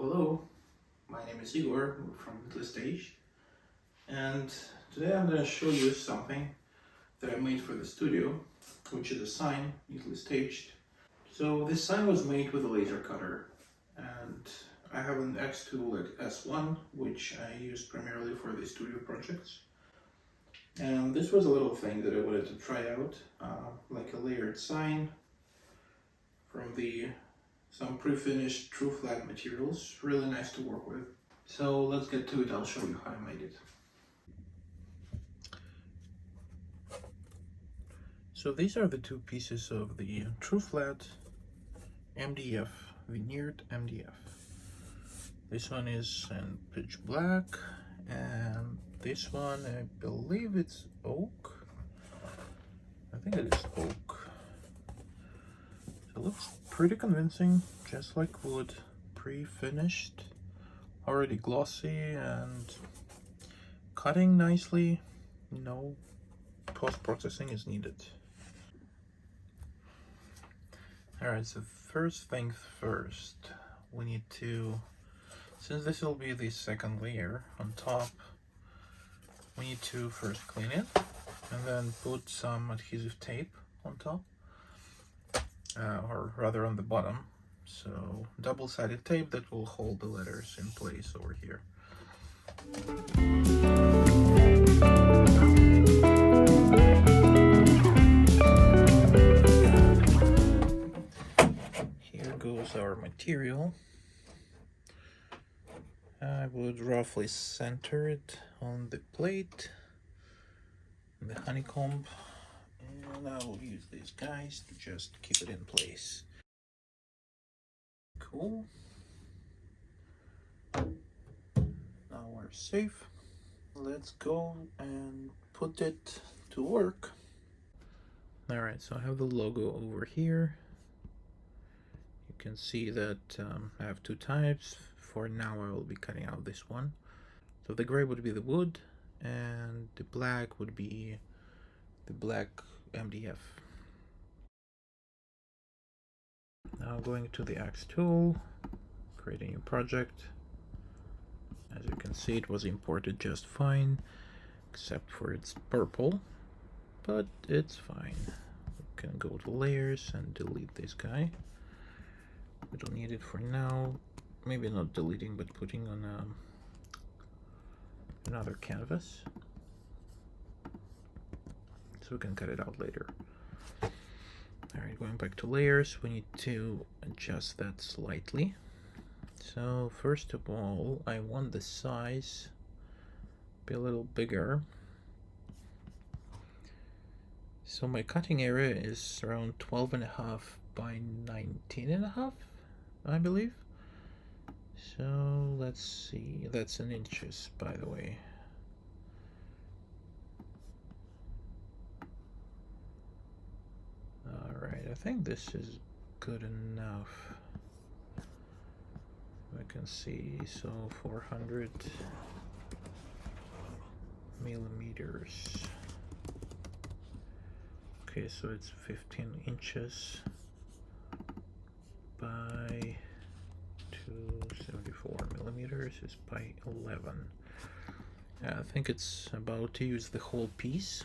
Hello, my name is Igor from xStage, and today I'm going to show you something that I made for the studio, which is a sign neatly staged. So this sign was made with a laser cutter, and I have an xTool like S1, which I use primarily for the studio projects. And this was a little thing that I wanted to try out, like a layered sign from some pre-finished true flat materials, really nice to work with. So let's get to it, I'll show you how I made it. So these are the two pieces of the true flat MDF, veneered MDF. This one is in pitch black, and this one, I believe it's oak. I think it is oak. So it looks pretty convincing, just like wood, pre-finished, already glossy and cutting nicely. No post-processing is needed. Alright, so first things first, we need to, since this will be the second layer on top, we need to first clean it and then put some adhesive tape on top, or rather on the bottom. So double-sided tape that will hold the letters in place over here. Here goes our material. I would roughly center it on the plate, the honeycomb, and I will use these guys to just keep it in place. Cool. Now we're safe. Let's go and put it to work. Alright, so I have the logo over here. You can see that I have two types. For now I will be cutting out this one. So the gray would be the wood, and the black would be the black MDF. Now going to the xTool, create a new project. As you can see, it was imported just fine, except for its purple, but it's fine. We can go to layers and delete this guy. We don't need it for now. Maybe not deleting, but putting on another canvas, so we can cut it out later. Alright, going back to layers, we need to adjust that slightly. So first of all, I want the size be a little bigger. So my cutting area is around 12.5 by 19.5, I believe. So let's see, that's in inches, by the way. Alright, I think this is good enough. I can see, so 400 millimeters. Okay, so it's 15 inches by 274 millimeters is by 11. I think it's about to use the whole piece.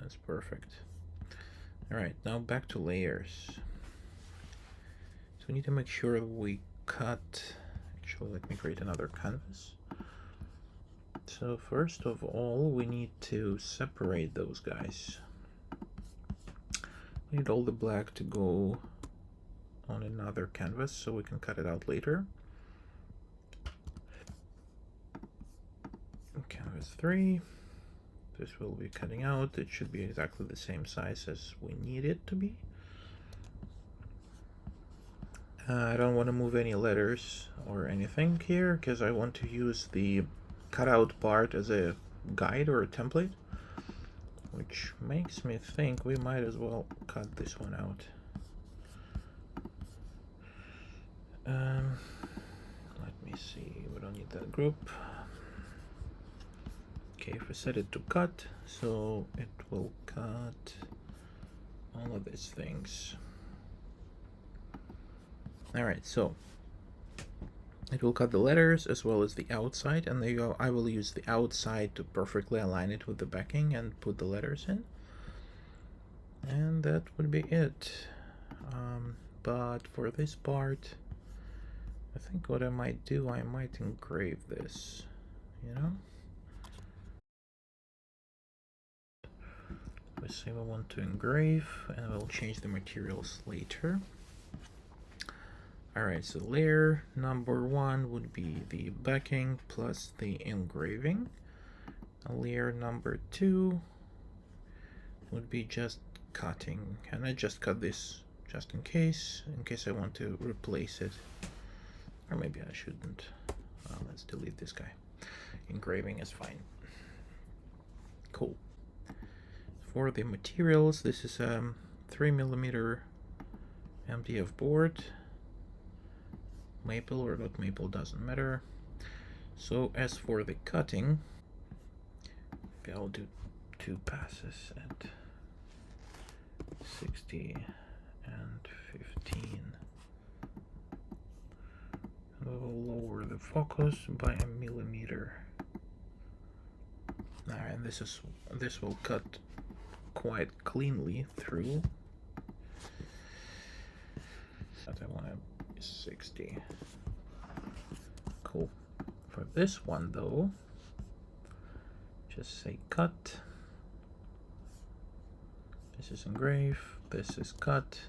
That's perfect. Alright, now back to layers. So we need to make sure we cut. Actually, let me create another canvas. So first of all, we need to separate those guys. We need all the black to go on another canvas so we can cut it out later. Canvas 3. This will be cutting out. It should be exactly the same size as we need it to be. I don't want to move any letters or anything here because I want to use the cutout part as a guide or a template, which makes me think we might as well cut this one out. Let me see, we don't need that group. Okay, if we set it to cut, so it will cut all of these things. Alright, so it will cut the letters as well as the outside, and there you go. I will use the outside to perfectly align it with the backing and put the letters in. And that would be it. But for this part, I think what I might do, I might engrave this, you know? Let's say we want to engrave, and we'll change the materials later. Alright, so layer number 1 would be the backing plus the engraving. Layer number 2 would be just cutting, and I just cut this just in case I want to replace it, or maybe I shouldn't. Let's delete this guy. Engraving is fine. Cool. For the materials, this is a 3mm MDF board. Maple or not maple doesn't matter. So as for the cutting, I'll do 2 passes at 60 and 15. And we'll lower the focus by 1 millimeter. And this will cut quite cleanly through. But I want to 60. Cool. For this one though, just say cut. This is engrave, this is cut.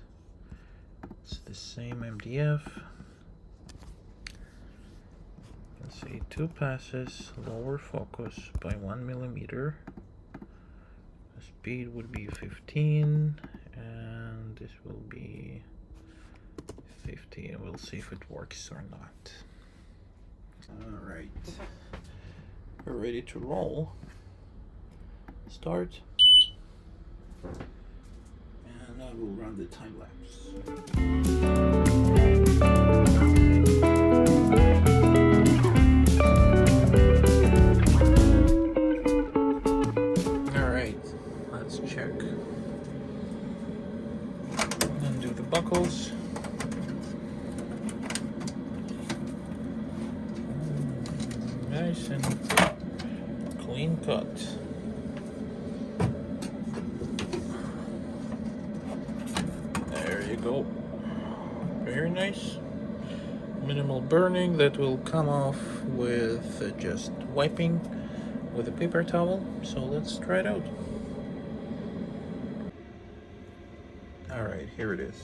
It's the same MDF. You can say 2 passes, lower focus by 1 millimeter. The speed would be 15, and this will be 50, and we'll see if it works or not. Alright, we're ready to roll. Start, and I will run the time lapse. Alright, let's check. Undo the buckles. Nice and clean cut. There you go. Very nice. Minimal burning that will come off with just wiping with a paper towel. So let's try it out. Alright, here it is.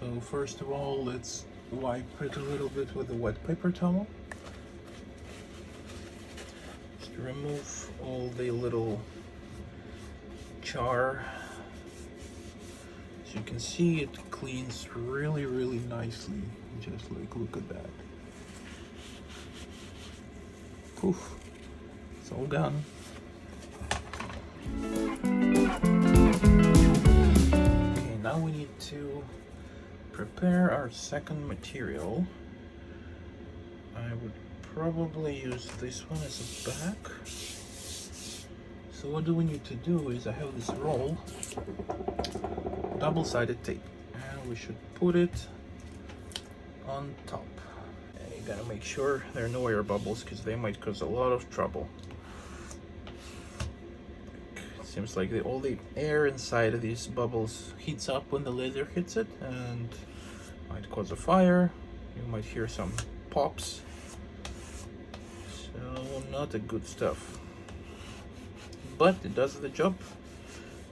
So first of all, let's wipe it a little bit with a wet paper towel. Remove all the little char. As you can see, it cleans really nicely. Just like, look at that. Poof, it's all gone. Okay, now we need to prepare our second material. I would probably use this one as a back. So what do we need to do is, I have this roll, double-sided tape, and we should put it on top. And you gotta make sure there are no air bubbles, because they might cause a lot of trouble. It seems like all the air inside of these bubbles heats up when the laser hits it, and might cause a fire. You might hear some pops. So not a good stuff, but it does the job.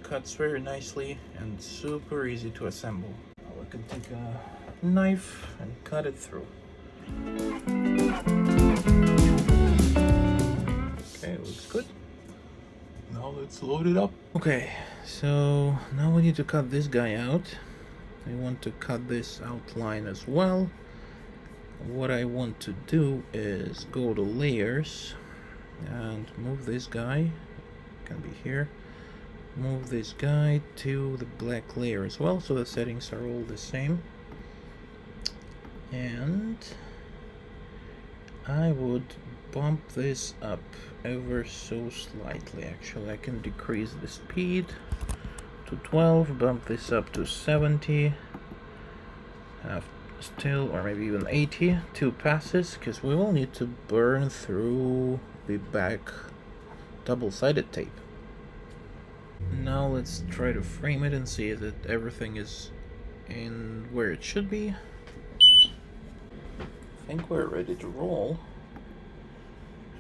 Cuts very nicely and super easy to assemble. Now we can take a knife and cut it through. Okay, looks good. Now let's load it up. Okay, so now we need to cut this guy out. I want to cut this outline as well. What I want to do is go to layers and move this guy, can be here, move this guy to the black layer as well, so the settings are all the same. And I would bump this up ever so slightly. Actually, I can decrease the speed to 12, bump this up to 70, still, or maybe even 82 passes, because we will need to burn through the back double-sided tape. Now let's try to frame it and see that everything is in where it should be. I think we're ready to roll.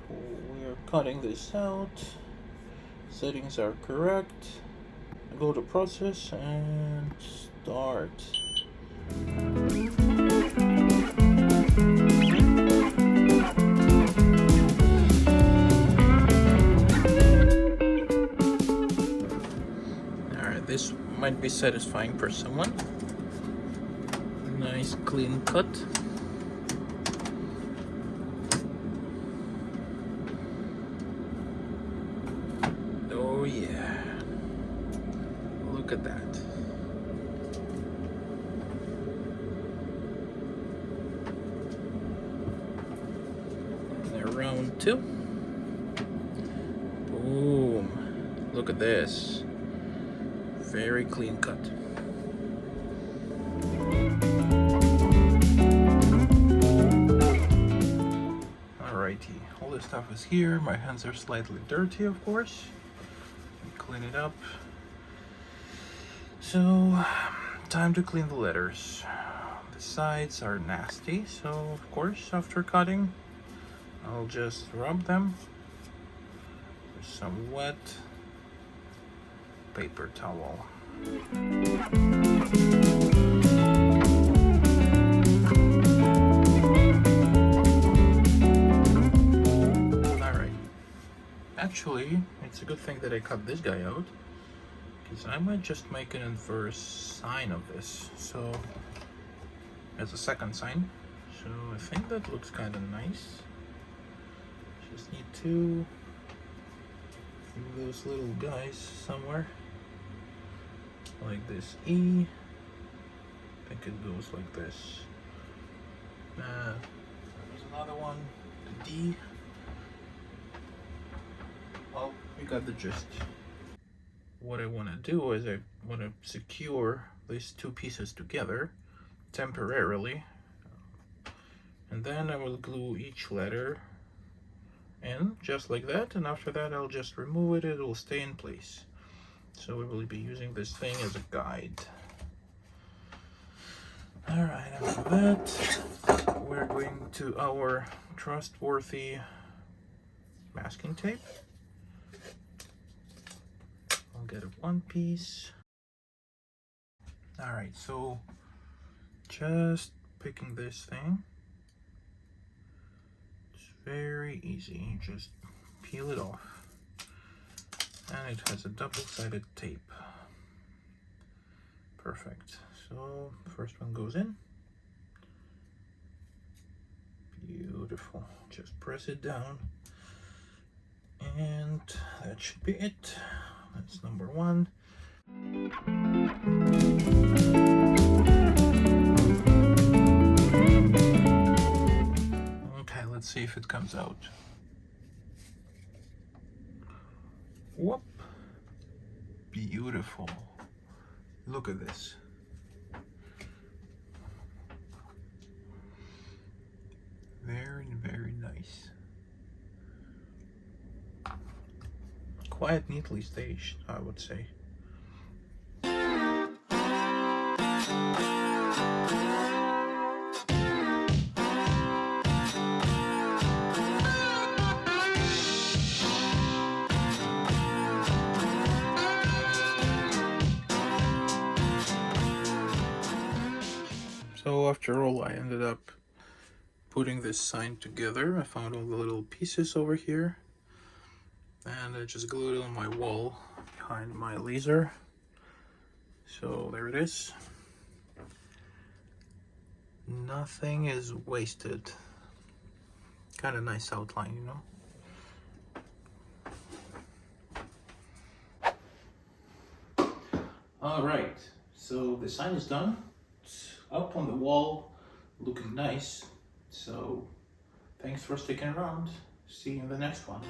So we are cutting this out. Settings are correct. Go to process and start. Alright, this might be satisfying for someone. Nice clean cut. Oh yeah. Look at that. And round 2. Boom. Look at this. Very clean cut. Alrighty, all this stuff is here. My hands are slightly dirty, of course. Clean it up. So, time to clean the letters. The sides are nasty, so of course, after cutting, I'll just rub them with some wet paper towel. Alright. Actually, it's a good thing that I cut this guy out, because I might just make an inverse sign of this, so as a second sign. So I think that looks kind of nice. Just need to move those little guys somewhere, like this E. I think it goes like this. There's another one, the D. Well, you got the gist. What I want to do is I want to secure these two pieces together temporarily, and then I will glue each letter in just like that, and after that I'll just remove it. It will stay in place. So we will be using this thing as a guide. Alright, after that we're going to our trustworthy masking tape. I'll get a one piece. Alright, so just picking this thing. It's very easy. Just peel it off. And it has a double-sided tape. Perfect. So the first one goes in. Beautiful. Just press it down. And that should be it. That's number one. Okay, let's see if it comes out. Whoop. Beautiful. Look at this. Very, very nice. Quite neatly staged, I would say. So after all, I ended up putting this sign together. I found all the little pieces over here, and I just glued it on my wall behind my laser. So there it is. Nothing is wasted. Kind of nice outline, you know. All right, so the sign is done. It's up on the wall, looking nice. So thanks for sticking around. See you in the next one.